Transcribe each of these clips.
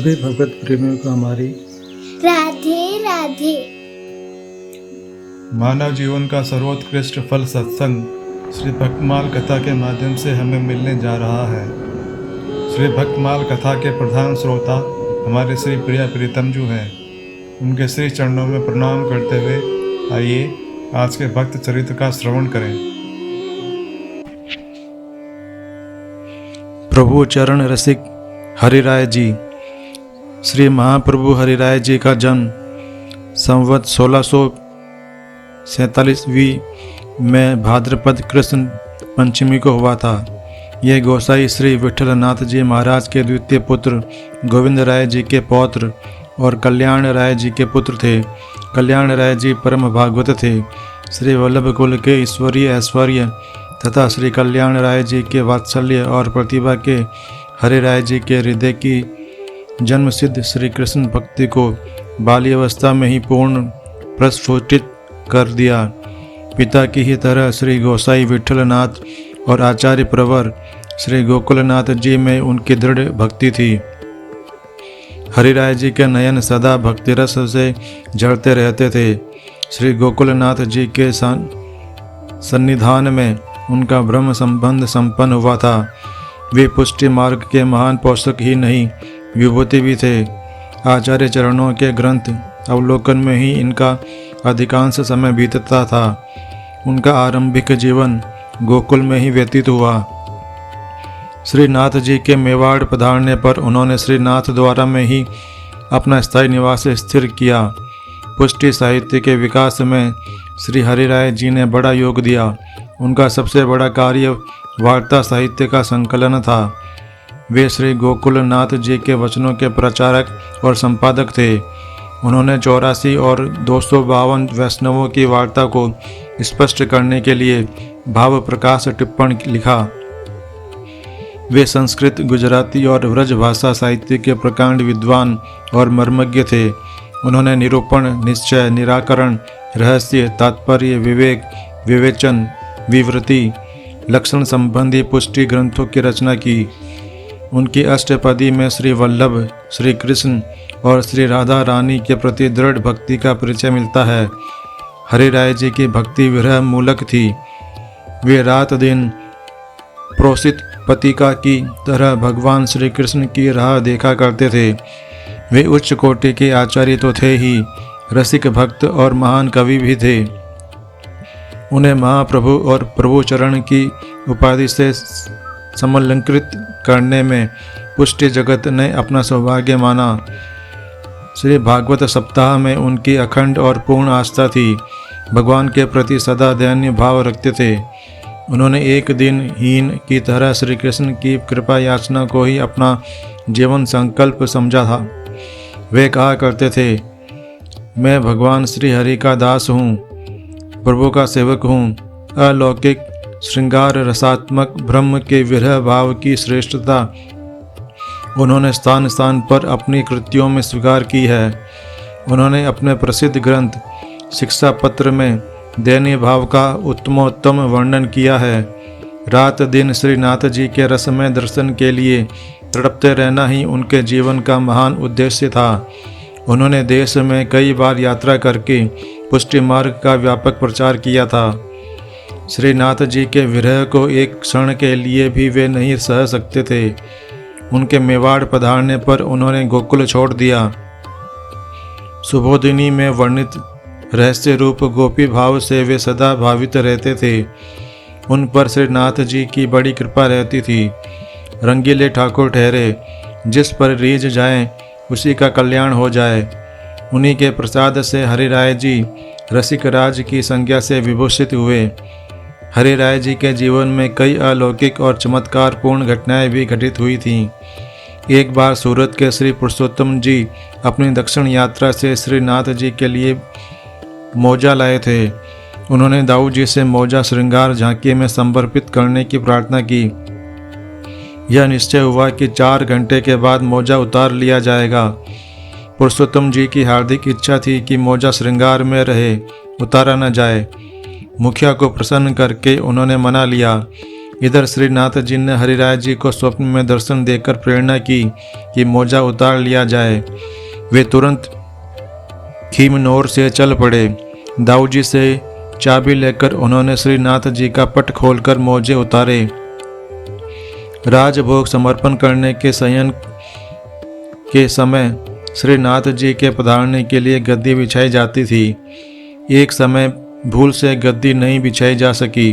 सभी भगवत प्रेमियों को हमारी राधे राधे। मानव जीवन का सर्वोत्कृष्ट फल सत्संग श्री भक्तमाल कथा के माध्यम से हमें मिलने जा रहा है। श्री भक्तमाल कथा के प्रधान श्रोता हमारे श्री प्रिया प्रीतम जी हैं। उनके श्री चरणों में प्रणाम करते हुए आइए आज के भक्त चरित्र का श्रवण करें। प्रभु चरण रसिक हरिराय जी। श्री महाप्रभु हरिराय जी का जन्म संवत 1647 में भाद्रपद कृष्ण पंचमी को हुआ था। ये गोसाई श्री विठलनाथ जी महाराज के द्वितीय पुत्र गोविंद राय जी के पौत्र और कल्याण राय जी के पुत्र थे। कल्याण राय जी परम भागवत थे। श्री वल्लभ कुल के ईश्वरीय ऐश्वर्य तथा श्री कल्याण राय जी के वात्सल्य और प्रतिभा के हरिराय जी के हृदय की जन्म सिद्ध श्री कृष्ण भक्ति को बाल्यावस्था में ही पूर्ण प्रस्फुटित कर दिया। पिता की ही तरह श्री गोसाई विठलनाथ और आचार्य प्रवर श्री गोकुलनाथ जी में उनकी दृढ़ भक्ति थी। हरिराय जी के नयन सदा भक्ति रस से झरते रहते थे। श्री गोकुलनाथ जी के सन्निधान में उनका ब्रह्म संबंध संपन्न हुआ था। वे पुष्टि मार्ग के महान पोषक ही नहीं विभूति भी थे। आचार्य चरणों के ग्रंथ अवलोकन में ही इनका अधिकांश समय बीतता था। उनका आरंभिक जीवन गोकुल में ही व्यतीत हुआ। श्रीनाथ जी के मेवाड़ पधारने पर उन्होंने श्रीनाथ द्वारा में ही अपना स्थायी निवास स्थिर किया। पुष्टि साहित्य के विकास में श्री हरिराय जी ने बड़ा योग दिया। उनका सबसे बड़ा कार्य वार्ता साहित्य का संकलन था। वे श्री गोकुलनाथ जी के वचनों के प्रचारक और संपादक थे। उन्होंने 84 और 252 वैष्णवों की वार्ता को स्पष्ट करने के लिए भाव प्रकाश टिप्पण लिखा। वे संस्कृत, गुजराती और व्रज भाषा साहित्य के प्रकांड विद्वान और मर्मज्ञ थे। उन्होंने निरूपण, निश्चय, निराकरण, रहस्य, तात्पर्य, विवेक, विवेचन, विवृति, लक्षण संबंधी पुष्टि ग्रंथों की रचना की। उनकी अष्टपदी में श्री वल्लभ, श्री कृष्ण और श्री राधा रानी के प्रति दृढ़ भक्ति का परिचय मिलता है। हरिराय जी की भक्ति विरह मूलक थी। वे रात दिन प्रोसित पतिका की तरह भगवान श्री कृष्ण की राह देखा करते थे। वे उच्च कोटि के आचार्य तो थे ही, रसिक भक्त और महान कवि भी थे। उन्हें महाप्रभु और प्रभु चरण की उपाधि से समलंकृत करने में पुष्टि जगत ने अपना सौभाग्य माना। श्री भागवत सप्ताह में उनकी अखंड और पूर्ण आस्था थी। भगवान के प्रति सदा दैन्य भाव रखते थे। उन्होंने एक दिन हीन की तरह श्री कृष्ण की कृपा याचना को ही अपना जीवन संकल्प समझा था। वे कहा करते थे, मैं भगवान श्री हरि का दास हूँ, प्रभु का सेवक हूँ। अलौकिक श्रृंगार रसात्मक ब्रह्म के विरह भाव की श्रेष्ठता उन्होंने स्थान स्थान पर अपनी कृतियों में स्वीकार की है। उन्होंने अपने प्रसिद्ध ग्रंथ शिक्षा पत्र में दैन्य भाव का उत्तमोत्तम वर्णन किया है। रात दिन श्रीनाथ जी के रसमय दर्शन के लिए तड़पते रहना ही उनके जीवन का महान उद्देश्य था। उन्होंने देश में कई बार यात्रा करके पुष्टि मार्ग का व्यापक प्रचार किया था। श्रीनाथ जी के विरह को एक क्षण के लिए भी वे नहीं सह सकते थे। उनके मेवाड़ पधारने पर उन्होंने गोकुल छोड़ दिया। सुबोधिनी में वर्णित रहस्य रूप गोपी भाव से वे सदा भावित रहते थे। उन पर श्रीनाथ जी की बड़ी कृपा रहती थी। रंगीले ठाकुर ठहरे, जिस पर रीझ जाए उसी का कल्याण हो जाए। उन्हीं के प्रसाद से हरिराय जी रसिक राज की संज्ञा से विभूषित हुए। हरिराय जी के जीवन में कई अलौकिक और चमत्कारपूर्ण घटनाएं भी घटित हुई थीं। एक बार सूरत के श्री पुरुषोत्तम जी अपनी दक्षिण यात्रा से श्रीनाथ जी के लिए मोजा लाए थे। उन्होंने दाऊ जी से मोजा श्रृंगार झांकी में समर्पित करने की प्रार्थना की। यह निश्चय हुआ कि 4 घंटे के बाद मोजा उतार लिया जाएगा। पुरुषोत्तम जी की हार्दिक इच्छा थी कि मोजा श्रृंगार में रहे, उतारा न जाए। मुखिया को प्रसन्न करके उन्होंने मना लिया। इधर श्रीनाथ जी ने हरिराय जी को स्वप्न में दर्शन देकर प्रेरणा की कि मोजा उतार लिया जाए। वे तुरंत खीमनोर से चल पड़े। दाऊ जी से चाबी लेकर उन्होंने श्रीनाथ जी का पट खोलकर मोजे उतारे। राजभोग समर्पण करने के शयन के समय श्रीनाथ जी के पधारने के लिए गद्दी बिछाई जाती थी। एक समय भूल से गद्दी नहीं बिछाई जा सकी।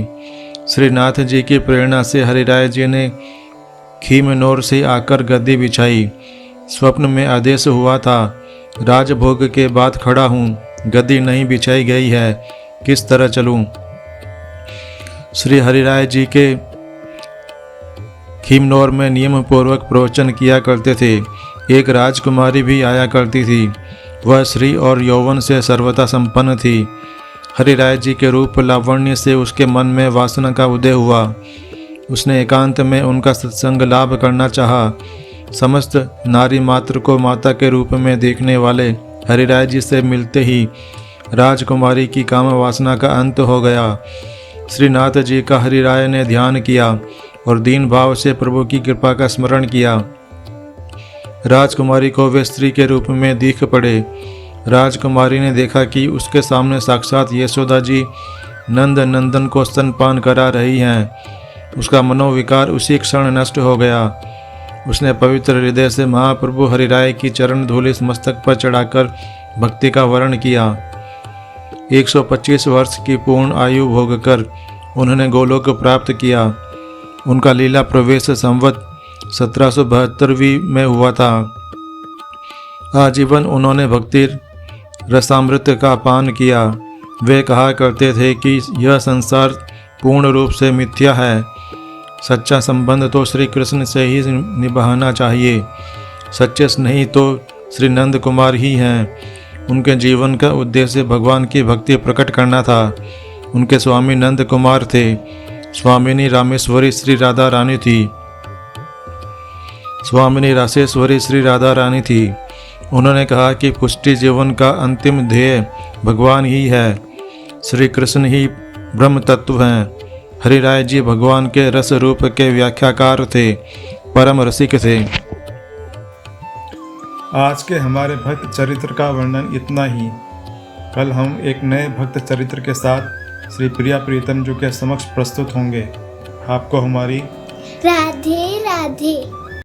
श्रीनाथ जी की प्रेरणा से हरिराय जी ने खीमनोर से आकर गद्दी बिछाई। स्वप्न में आदेश हुआ था, राजभोग के बाद खड़ा हूँ, गद्दी नहीं बिछाई गई है, किस तरह चलूँ। श्री हरिराय जी के खीमनोर में नियम पूर्वक प्रवचन किया करते थे। एक राजकुमारी भी आया करती थी। वह श्री और यौवन से सर्वथा संपन्न थी। हरिराय जी के रूप लावण्य से उसके मन में वासना का उदय हुआ। उसने एकांत में उनका सत्संग लाभ करना चाहा। समस्त नारी मात्र को माता के रूप में देखने वाले हरिराय जी से मिलते ही राजकुमारी की काम वासना का अंत हो गया। श्रीनाथ जी का हरिराय ने ध्यान किया और दीन भाव से प्रभु की कृपा का स्मरण किया। राजकुमारी को वे स्त्री के रूप में दिख पड़े। राजकुमारी ने देखा कि उसके सामने साक्षात यशोदा जी नंद नंदन को स्तनपान करा रही हैं। उसका मनोविकार उसी क्षण नष्ट हो गया। उसने पवित्र हृदय से महाप्रभु हरिराय की चरण धूलि मस्तक पर चढ़ाकर भक्ति का वर्ण किया। 125 वर्ष की पूर्ण आयु भोगकर उन्होंने गोलोक प्राप्त किया। उनका लीला प्रवेश संवत 1772 में हुआ था। आजीवन उन्होंने भक्ति रसामृत का पान किया। वे कहा करते थे कि यह संसार पूर्ण रूप से मिथ्या है। सच्चा संबंध तो श्री कृष्ण से ही निभाना चाहिए। सच्चे नहीं तो श्री नंद कुमार ही हैं। उनके जीवन का उद्देश्य भगवान की भक्ति प्रकट करना था। उनके स्वामी नंद कुमार थे। स्वामिनी रामेश्वरी श्री राधा रानी थी। स्वामिनी रासेश्वरी श्री राधा रानी थी। उन्होंने कहा कि पुष्टि जीवन का अंतिम ध्येय भगवान ही है। श्री कृष्ण ही ब्रह्म तत्व हैं। हरिराय जी भगवान के रस रूप के व्याख्याकार थे, परम रसिक थे। आज के हमारे भक्त चरित्र का वर्णन इतना ही। कल हम एक नए भक्त चरित्र के साथ श्री प्रिया प्रीतम जी के समक्ष प्रस्तुत होंगे। आपको हमारी राधे राधे।